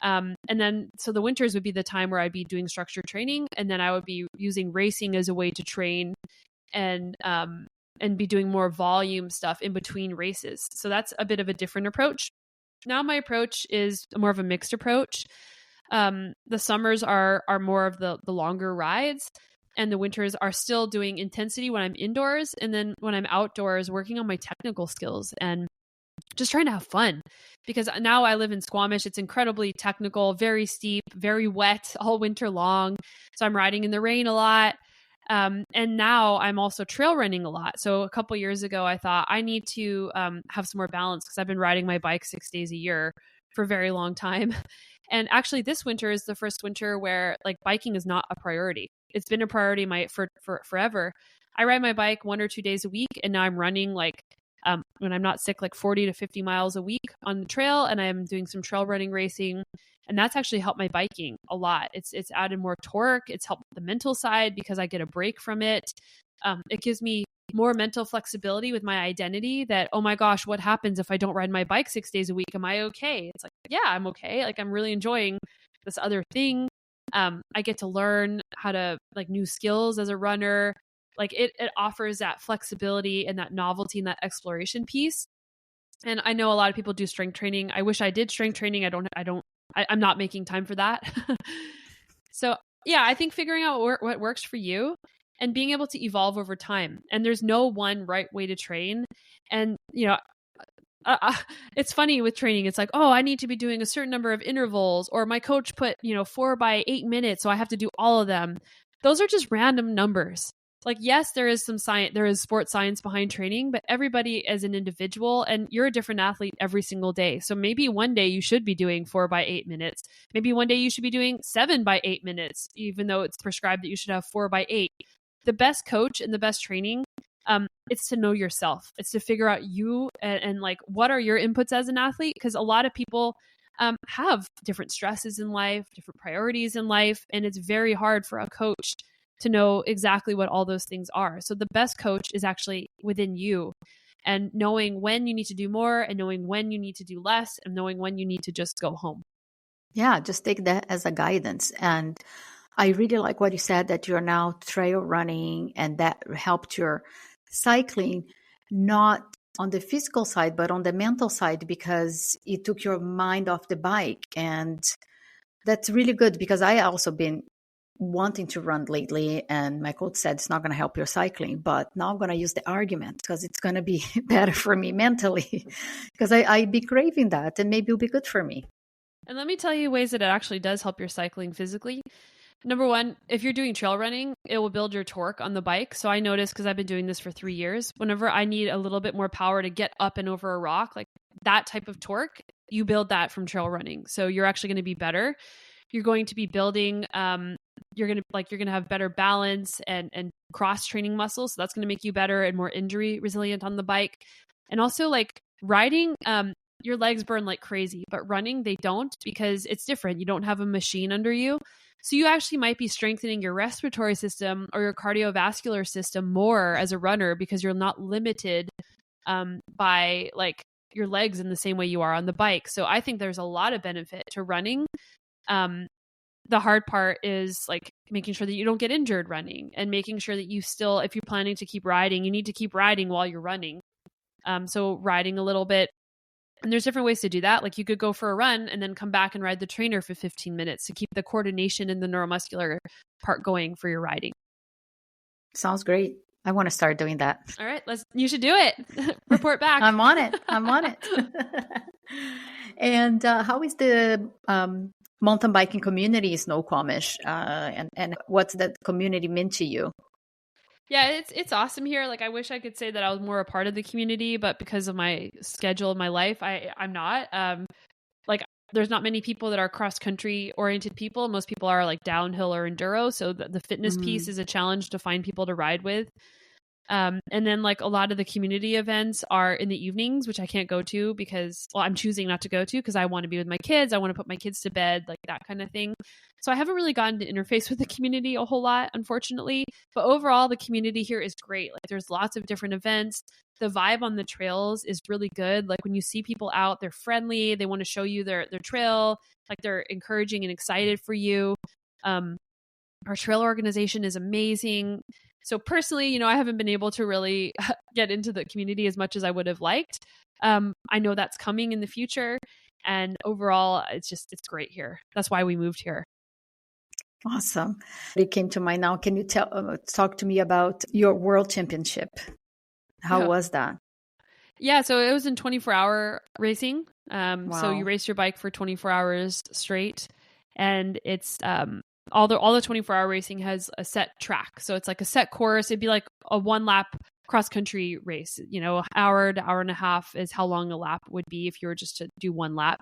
And then, so the winters would be the time where I'd be doing structured training. And then I would be using racing as a way to train and be doing more volume stuff in between races. So that's a bit of a different approach. Now my approach is more of a mixed approach. The summers are more of the longer rides, and the winters are still doing intensity when I'm indoors. And then when I'm outdoors, working on my technical skills and just trying to have fun, because now I live in Squamish. It's incredibly technical, very steep, very wet all winter long. So I'm riding in the rain a lot. And now I'm also trail running a lot. So a couple years ago, I thought I need to have some more balance because I've been riding my bike 6 days a year for a very long time. And actually this winter is the first winter where like biking is not a priority. It's been a priority for forever. I ride my bike 1 or 2 days a week, and now I'm running like when I'm not sick, like 40 to 50 miles a week on the trail, and I'm doing some trail running racing. And that's actually helped my biking a lot. It's added more torque. It's helped the mental side because I get a break from it. It gives me more mental flexibility with my identity that, oh my gosh, what happens if I don't ride my bike 6 days a week? Am I okay? It's like, yeah, I'm okay. Like, I'm really enjoying this other thing. I get to learn how to like new skills as a runner. Like it offers that flexibility and that novelty and that exploration piece. And I know a lot of people do strength training. I wish I did strength training. I'm not making time for that. So yeah, I think figuring out what works for you and being able to evolve over time. And there's no one right way to train. And, you know, it's funny with training. It's like, oh, I need to be doing a certain number of intervals, or my coach put, 4 by 8 minutes, so I have to do all of them. Those are just random numbers. Like, yes, there is some science, there is sports science behind training, but everybody as an individual, and you're a different athlete every single day. So maybe one day you should be doing 4 by 8 minutes. Maybe one day you should be doing 7 by 8 minutes, even though it's prescribed that you should have 4 by 8. The best coach and the best training, it's to know yourself. It's to figure out you and like, what are your inputs as an athlete? Because a lot of people have different stresses in life, different priorities in life, and it's very hard for a coach to know exactly what all those things are. So the best coach is actually within you, and knowing when you need to do more and knowing when you need to do less and knowing when you need to just go home. Yeah, just take that as a guidance. And I really like what you said, that you're now trail running and that helped your cycling, not on the physical side, but on the mental side, because it took your mind off the bike. And that's really good, because I also been wanting to run lately, and my coach said it's not going to help your cycling, but now I'm going to use the argument because it's going to be better for me mentally, because I be craving that, and maybe it'll be good for me. And let me tell you ways that it actually does help your cycling physically. Number one, if you're doing trail running, it will build your torque on the bike. So I noticed, because I've been doing this for 3 years, whenever I need a little bit more power to get up and over a rock, like that type of torque, you build that from trail running. So you're actually going to be better. You're going to be building, you're going to have better balance and cross training muscles. So that's going to make you better and more injury resilient on the bike. And also, like, riding, your legs burn like crazy, but running, they don't, because it's different. You don't have a machine under you. So you actually might be strengthening your respiratory system or your cardiovascular system more as a runner, because you're not limited by like your legs in the same way you are on the bike. So I think there's a lot of benefit to running. The hard part is like making sure that you don't get injured running, and making sure that you still, if you're planning to keep riding, you need to keep riding while you're running. So riding a little bit And there's different ways to do that. Like you could go for a run and then come back and ride the trainer for 15 minutes to keep the coordination and the neuromuscular part going for your riding. Sounds great. I want to start doing that. All right, you should do it. Report back. I'm on it. And how is the mountain biking community in Snoqualmie? And what's that community meant to you? Yeah, it's awesome here. Like I wish I could say that I was more a part of the community, but because of my schedule of my life, I'm not. Like there's not many people that are cross country oriented people. Most people are like downhill or enduro. So the fitness piece is a challenge to find people to ride with. And then like a lot of the community events are in the evenings, which I can't go to because, well, I'm choosing not to go to because I want to be with my kids. I want to put my kids to bed, like that kind of thing. So I haven't really gotten to interface with the community a whole lot, unfortunately. But overall, the community here is great. Like there's lots of different events. The vibe on the trails is really good. Like when you see people out, they're friendly. They want to show you their trail. Like they're encouraging and excited for you. Our trail organization is amazing. So personally, I haven't been able to really get into the community as much as I would have liked. I know that's coming in the future. And overall, it's great here. That's why we moved here. Awesome. It came to mind now. Can you talk to me about your world championship? How was that? Yeah, so it was in 24-hour racing. Wow. So you race your bike for 24 hours straight. And it's all the 24-hour racing has a set track. So it's like a set course. It'd be like a 1-lap cross-country race. Hour to hour and a half is how long a lap would be if you were just to do 1 lap.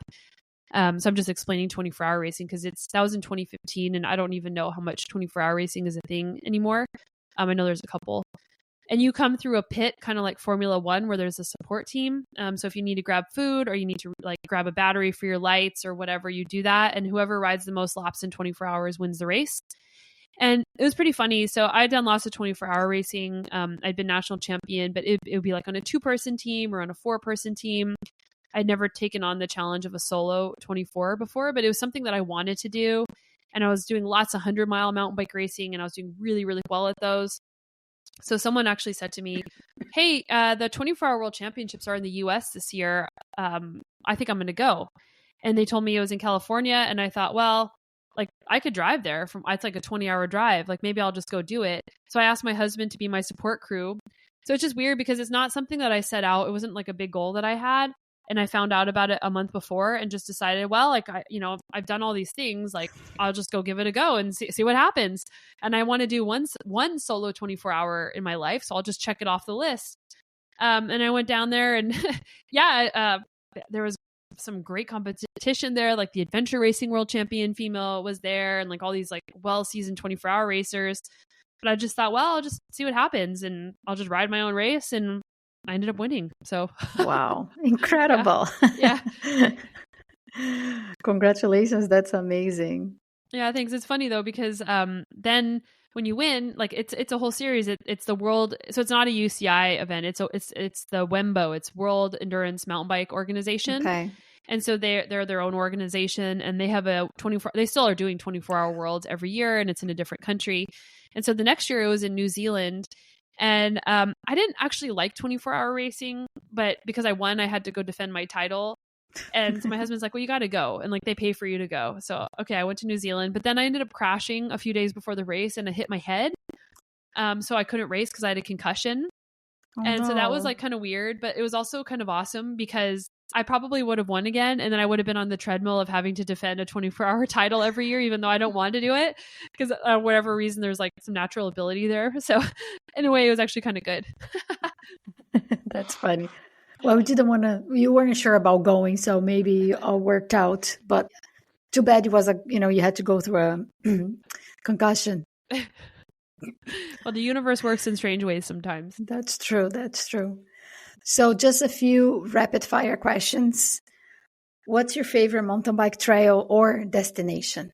So I'm just explaining 24-hour racing because that was in 2015, and I don't even know how much 24-hour racing is a thing anymore. I know there's a couple. And you come through a pit, kind of like Formula One, where there's a support team. So if you need to grab food or you need to like grab a battery for your lights or whatever, you do that. And whoever rides the most laps in 24 hours wins the race. And it was pretty funny. So I'd done lots of 24-hour racing. I'd been national champion, but it would be like on a 2-person team or on a 4-person team. I'd never taken on the challenge of a solo 24 before, but it was something that I wanted to do. And I was doing lots of 100-mile mountain bike racing, and I was doing really, really well at those. So someone actually said to me, hey, the 24-hour world championships are in the US this year. I think I'm going to go. And they told me it was in California. And I thought, well, like I could drive there it's like a 20-hour drive. Like maybe I'll just go do it. So I asked my husband to be my support crew. So it's just weird because it's not something that I set out. It wasn't like a big goal that I had. And I found out about it a month before and just decided, well, like, I've done all these things, like I'll just go give it a go and see what happens. And I want to do one solo 24-hour in my life. So I'll just check it off the list. And I went down there and there was some great competition there. Like the adventure racing world champion female was there and like all these like well-seasoned 24-hour racers. But I just thought, well, I'll just see what happens and I'll just ride my own race. And I ended up winning. So wow, incredible. Yeah. Congratulations. That's amazing. Yeah, thanks. It's funny though, because then when you win, like it's a whole series. It's the world. So it's not a UCI event. It's the WEMBO. It's World Endurance Mountain Bike Organization. Okay. And so they're their own organization, and they have they still are doing 24-hour worlds every year, and it's in a different country. And so the next year it was in New Zealand. And I didn't actually like 24-hour racing, but because I won, I had to go defend my title. And so my husband's like, well, you got to go. And like, they pay for you to go. So, okay, I went to New Zealand, but then I ended up crashing a few days before the race and I hit my head. So I couldn't race because I had a concussion. So that was like kind of weird, but it was also kind of awesome because I probably would have won again. And then I would have been on the treadmill of having to defend a 24-hour title every year, even though I don't want to do it because whatever reason, there's like some natural ability there. So in a way, it was actually kind of good. That's funny. Well, you weren't sure about going, so maybe it all worked out, but too bad it was you had to go through a concussion. Well, the universe works in strange ways sometimes. That's true. So just a few rapid fire questions. What's your favorite mountain bike trail or destination?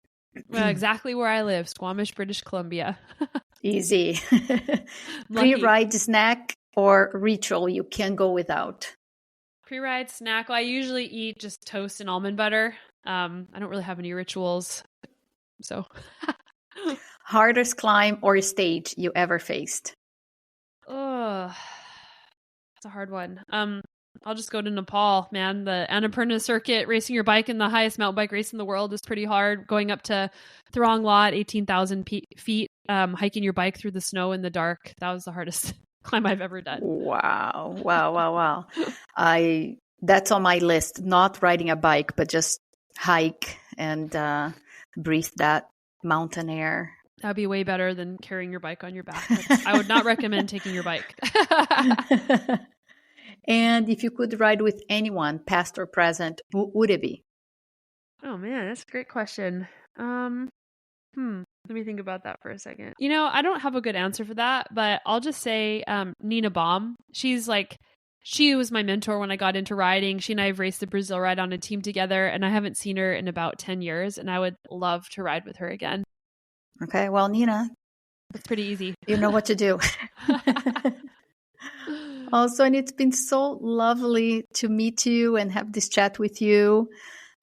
Well, exactly where I live, Squamish, British Columbia. Easy. Pre-ride snack or ritual you can't go without? Pre-ride snack. Well, I usually eat just toast and almond butter. I don't really have any rituals. So hardest climb or stage you ever faced? Oh, that's a hard one. I'll just go to Nepal, man. The Annapurna circuit, racing your bike in the highest mountain bike race in the world is pretty hard. Going up to Throng Lot, 18,000 feet, hiking your bike through the snow in the dark. That was the hardest climb I've ever done. Wow. That's on my list, not riding a bike, but just hike and breathe that mountain air. That'd be way better than carrying your bike on your back. I would not recommend taking your bike. And if you could ride with anyone, past or present, who would it be? Oh man, that's a great question. Let me think about that for a second. I don't have a good answer for that, but I'll just say Nina Baum. She was my mentor when I got into riding. She and I have raced the Brazil ride on a team together, and I haven't seen her in about 10 years, and I would love to ride with her again. Okay, well, Nina, it's pretty easy. You know what to do. Also, and it's been so lovely to meet you and have this chat with you.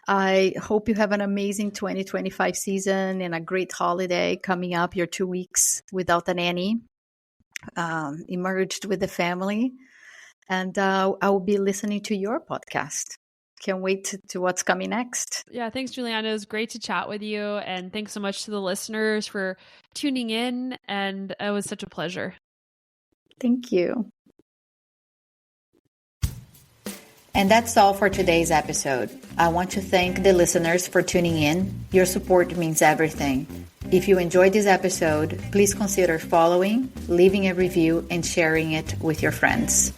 I hope you have an amazing 2025 season and a great holiday coming up. Your 2 weeks without a nanny, emerged with the family. And I will be listening to your podcast. Can't wait to what's coming next. Yeah, thanks, Juliana. It was great to chat with you. And thanks so much to the listeners for tuning in. And it was such a pleasure. Thank you. And that's all for today's episode. I want to thank the listeners for tuning in. Your support means everything. If you enjoyed this episode, please consider following, leaving a review, and sharing it with your friends.